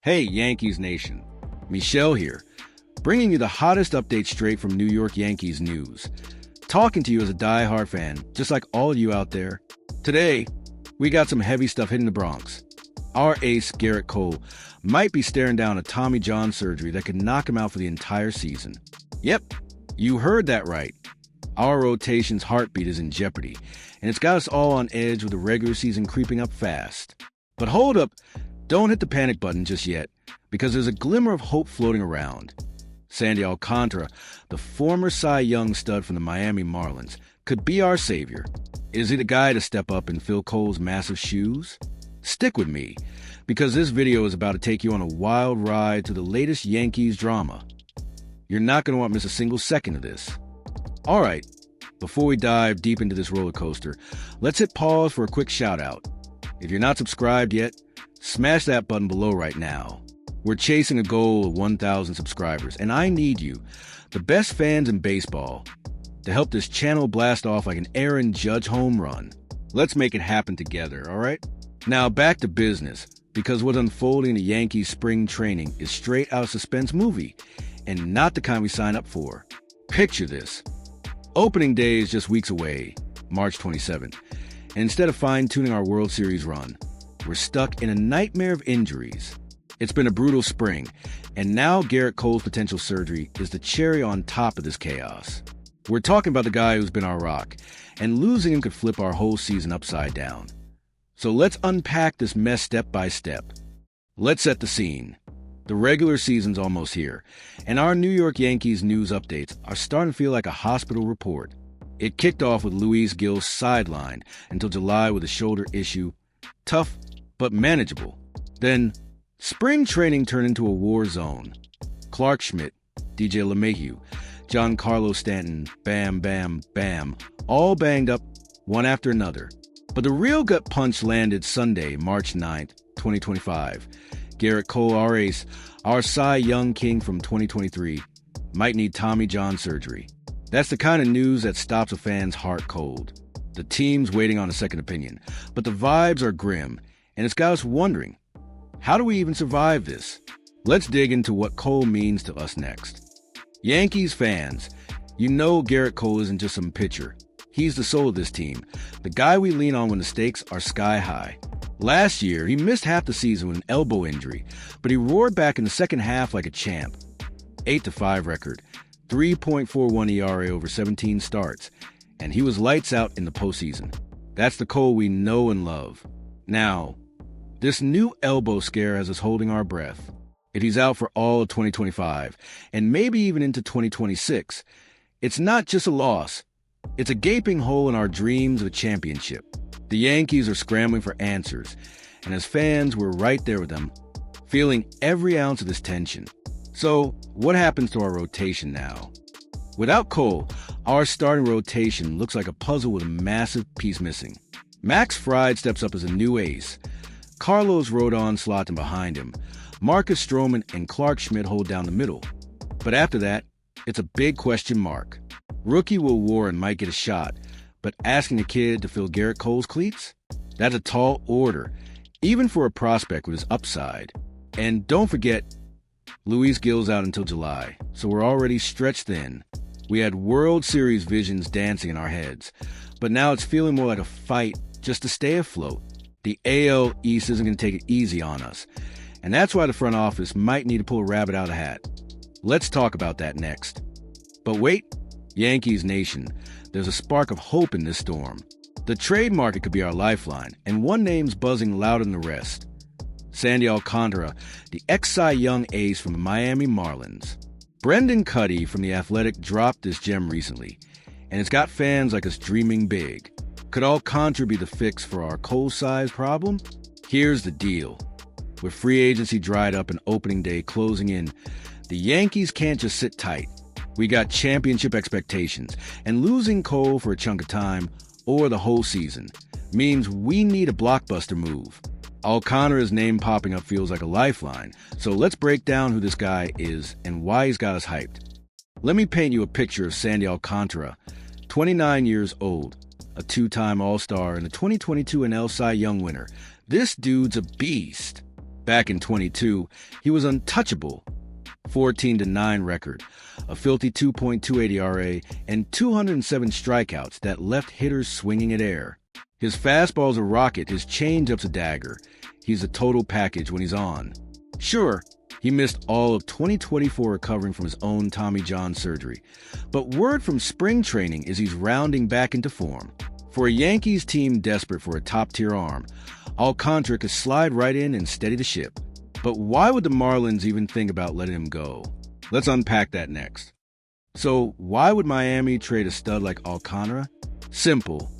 Hey, Yankees Nation. Michelle here, bringing you the hottest updates straight from New York Yankees news. Talking to you as a die-hard fan, just like all of you out there. Today, we got some heavy stuff hitting the Bronx. Our ace, Gerrit Cole, might be staring down a Tommy John surgery that could knock him out for the entire season. Yep, you heard that right. Our rotation's heartbeat is in jeopardy, and it's got us all on edge with the regular season creeping up fast. But hold up, don't hit the panic button just yet, because there's a glimmer of hope floating around. Sandy Alcantara, the former Cy Young stud from the Miami Marlins, could be our savior. Is he the guy to step up and fill Cole's massive shoes? Stick with me, because this video is about to take you on a wild ride through the latest Yankees drama. You're not going to want to miss a single second of this. All right, before we dive deep into this roller coaster, let's hit pause for a quick shout out. If you're not subscribed yet, smash that button below right now. We're chasing a goal of 1,000 subscribers, and I need you, the best fans in baseball, to help this channel blast off like an Aaron Judge home run. Let's make it happen together, all right? Now back to business, because what's unfolding in the Yankees spring training is straight out of suspense movie, and not the kind we sign up for. Picture this. Opening day is just weeks away, March 27th, and instead of fine-tuning our World Series run, we're stuck in a nightmare of injuries. It's been a brutal spring, and now Gerrit Cole's potential surgery is the cherry on top of this chaos. We're talking about the guy who's been our rock, and losing him could flip our whole season upside down. So let's unpack this mess step by step. Let's set the scene. The regular season's almost here, and our New York Yankees news updates are starting to feel like a hospital report. It kicked off with Luis Gil's sidelined until July with a shoulder issue. Tough, but manageable. Then, spring training turned into a war zone. Clark Schmidt, DJ LeMahieu, Giancarlo Stanton, bam, bam, bam, all banged up, one after another. But the real gut punch landed Sunday, March 9th, 2025. Gerrit Cole, our ace, our Cy Young king from 2023, might need Tommy John surgery. That's the kind of news that stops a fan's heart cold. The team's waiting on a second opinion, but the vibes are grim, and it's got us wondering, how do we even survive this? Let's dig into what Cole means to us next. Yankees fans, you know Gerrit Cole isn't just some pitcher. He's the soul of this team, the guy we lean on when the stakes are sky high. Last year, he missed half the season with an elbow injury, but he roared back in the second half like a champ. 8-5 record, 3.41 ERA over 17 starts, and he was lights out in the postseason. That's the Cole we know and love. Now, this new elbow scare has us holding our breath. If he's out for all of 2025, and maybe even into 2026, it's not just a loss. It's a gaping hole in our dreams of a championship. The Yankees are scrambling for answers, and as fans, we're right there with them, feeling every ounce of this tension. So, what happens to our rotation now? Without Cole, our starting rotation looks like a puzzle with a massive piece missing. Max Fried steps up as a new ace. Carlos Rodon slots in behind him. Marcus Stroman and Clark Schmidt hold down the middle. But after that, it's a big question mark. Rookie Will Warren might get a shot, but asking a kid to fill Gerrit Cole's cleats? That's a tall order, even for a prospect with his upside. And don't forget, Luis Gil's out until July, so we're already stretched thin. We had World Series visions dancing in our heads, but now it's feeling more like a fight just to stay afloat. The AL East isn't going to take it easy on us, and that's why the front office might need to pull a rabbit out of the hat. Let's talk about that next. But wait, Yankees Nation, there's a spark of hope in this storm. The trade market could be our lifeline, and one name's buzzing louder than the rest. Sandy Alcantara, the ex-Cy Young ace from the Miami Marlins. Brendan Cuddy from The Athletic dropped this gem recently, and it's got fans like us dreaming big. Could Alcantara be the fix for our Cole-sized problem? Here's the deal. With free agency dried up and opening day closing in, the Yankees can't just sit tight. We got championship expectations, and losing Cole for a chunk of time, or the whole season, means we need a blockbuster move. Alcantara's name popping up feels like a lifeline, so let's break down who this guy is and why he's got us hyped. Let me paint you a picture of Sandy Alcantara, 29 years old, a two-time All-Star and a 2022 NL Cy Young winner. This dude's a beast. Back in 22, he was untouchable. 14-9 record, a filthy 2.28 ERA, and 207 strikeouts that left hitters swinging at air. His fastball's a rocket, his changeup's a dagger. He's a total package when he's on. Sure, he missed all of 2024 recovering from his own Tommy John surgery, but word from spring training is he's rounding back into form. For a Yankees team desperate for a top-tier arm, Alcantara could slide right in and steady the ship. But why would the Marlins even think about letting him go? Let's unpack that next. So, why would Miami trade a stud like Alcantara? Simple.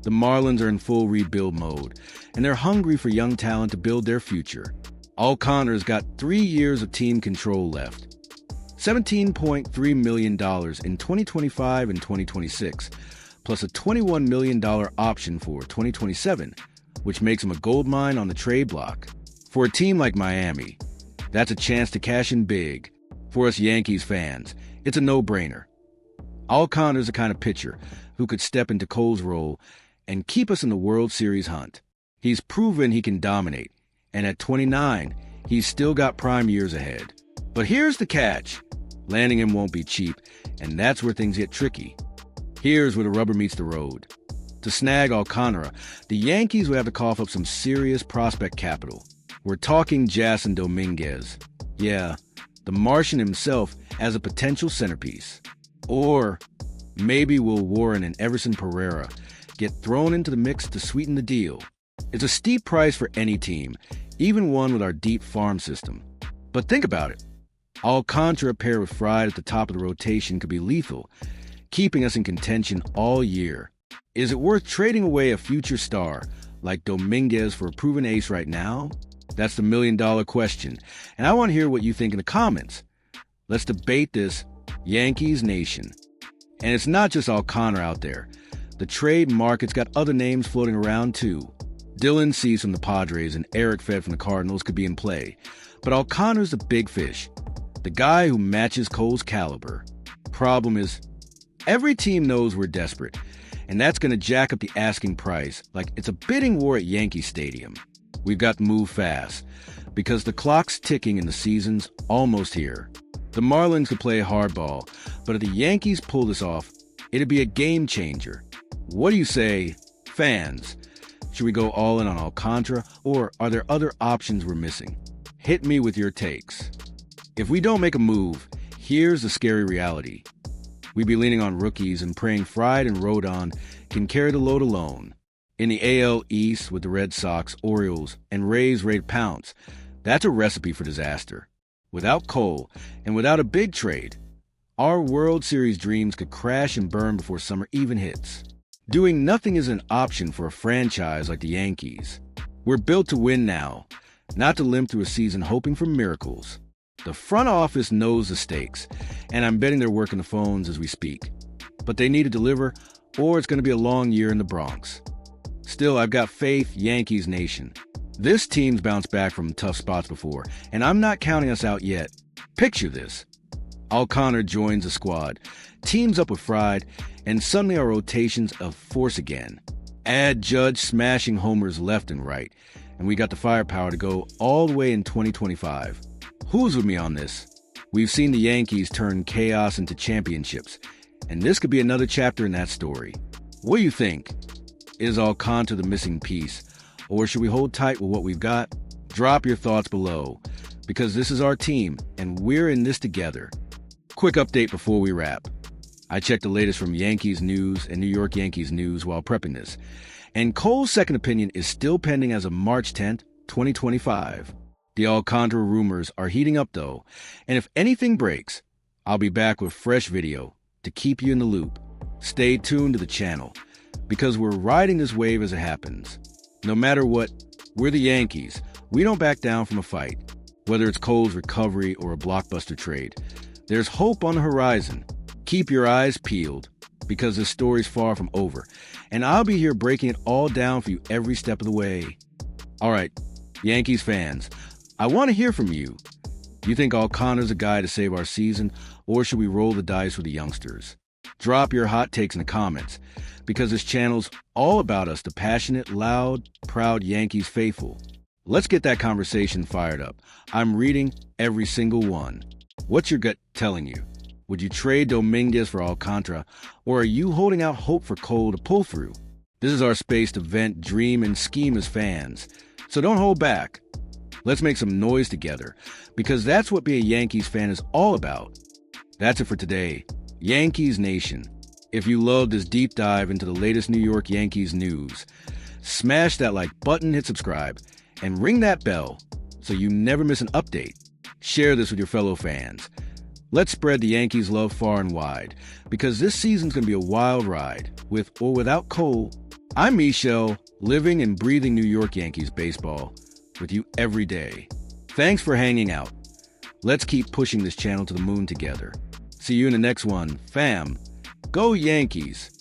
The Marlins are in full rebuild mode, and they're hungry for young talent to build their future. Alcantara's got 3 years of team control left. $17.3 million in 2025 and 2026, plus a $21 million option for 2027, which makes him a goldmine on the trade block. For a team like Miami, that's a chance to cash in big. For us Yankees fans, it's a no-brainer. Alcantara's the kind of pitcher who could step into Cole's role and keep us in the World Series hunt. He's proven he can dominate, and at 29, he's still got prime years ahead. But here's the catch. Landing him won't be cheap, and that's where things get tricky. Here's where the rubber meets the road. To snag Alcantara, the Yankees would have to cough up some serious prospect capital. We're talking Jasson Dominguez. Yeah, the Martian himself as a potential centerpiece. Or maybe Will Warren and Everson Pereira get thrown into the mix to sweeten the deal. It's a steep price for any team, even one with our deep farm system. But think about it. Alcantara paired with Fried at the top of the rotation could be lethal, keeping us in contention all year. Is it worth trading away a future star like Dominguez for a proven ace right now? That's the million-dollar question, and I want to hear what you think in the comments. Let's debate this, Yankees Nation. And it's not just Alcantara out there. The trade market's got other names floating around too. Dylan Cease from the Padres and Eric Fed from the Cardinals could be in play, but Alcantara's the big fish, the guy who matches Cole's caliber. Problem is, every team knows we're desperate, and that's going to jack up the asking price like it's a bidding war at Yankee Stadium. We've got to move fast, because the clock's ticking and the season's almost here. The Marlins could play hardball, but if the Yankees pull this off, it'd be a game changer. What do you say, fans? Should we go all in on Alcantara, or are there other options we're missing? Hit me with your takes. If we don't make a move, here's the scary reality. We'd be leaning on rookies and praying Fried and Rodon can carry the load alone. In the AL East with the Red Sox, Orioles, and Rays ready to pounce, that's a recipe for disaster. Without Cole, and without a big trade, our World Series dreams could crash and burn before summer even hits. Doing nothing is an option for a franchise like the Yankees. We're built to win now, not to limp through a season hoping for miracles. The front office knows the stakes, and I'm betting they're working the phones as we speak. But they need to deliver, or it's going to be a long year in the Bronx. Still, I've got faith, Yankees Nation. This team's bounced back from tough spots before, and I'm not counting us out yet. Picture this. Alcantara joins the squad, teams up with Fried, and suddenly our rotation's a force again. Add Judge smashing homers left and right, and we got the firepower to go all the way in 2025. Who's with me on this? We've seen the Yankees turn chaos into championships, and this could be another chapter in that story. What do you think? Is Alcantara the missing piece, or should we hold tight with what we've got? Drop your thoughts below, because this is our team, and we're in this together. Quick update before we wrap. I checked the latest from Yankees News and New York Yankees News while prepping this, and Cole's second opinion is still pending as of March 10th, 2025. The Alcantara rumors are heating up though, and if anything breaks, I'll be back with fresh video to keep you in the loop. Stay tuned to the channel, because we're riding this wave as it happens. No matter what, we're the Yankees. We don't back down from a fight. Whether it's Cole's recovery or a blockbuster trade, there's hope on the horizon. Keep your eyes peeled, because this story's far from over, and I'll be here breaking it all down for you every step of the way. All right, Yankees fans, I want to hear from you. Do you think Alcantara's a guy to save our season, or should we roll the dice with the youngsters? Drop your hot takes in the comments, because this channel's all about us, the passionate, loud, proud Yankees faithful. Let's get that conversation fired up. I'm reading every single one. What's your gut telling you? Would you trade Dominguez for Alcantara, or are you holding out hope for Cole to pull through? This is our space to vent, dream, and scheme as fans. So don't hold back. Let's make some noise together, because that's what being a Yankees fan is all about. That's it for today. Yankees Nation. If you love this deep dive into the latest New York Yankees news, smash that like button, hit subscribe, and ring that bell so you never miss an update. Share this with your fellow fans. Let's spread the Yankees love far and wide, because this season's going to be a wild ride, with or without Cole. I'm Michelle, living and breathing New York Yankees baseball, with you every day. Thanks for hanging out. Let's keep pushing this channel to the moon together. See you in the next one, fam. Go Yankees!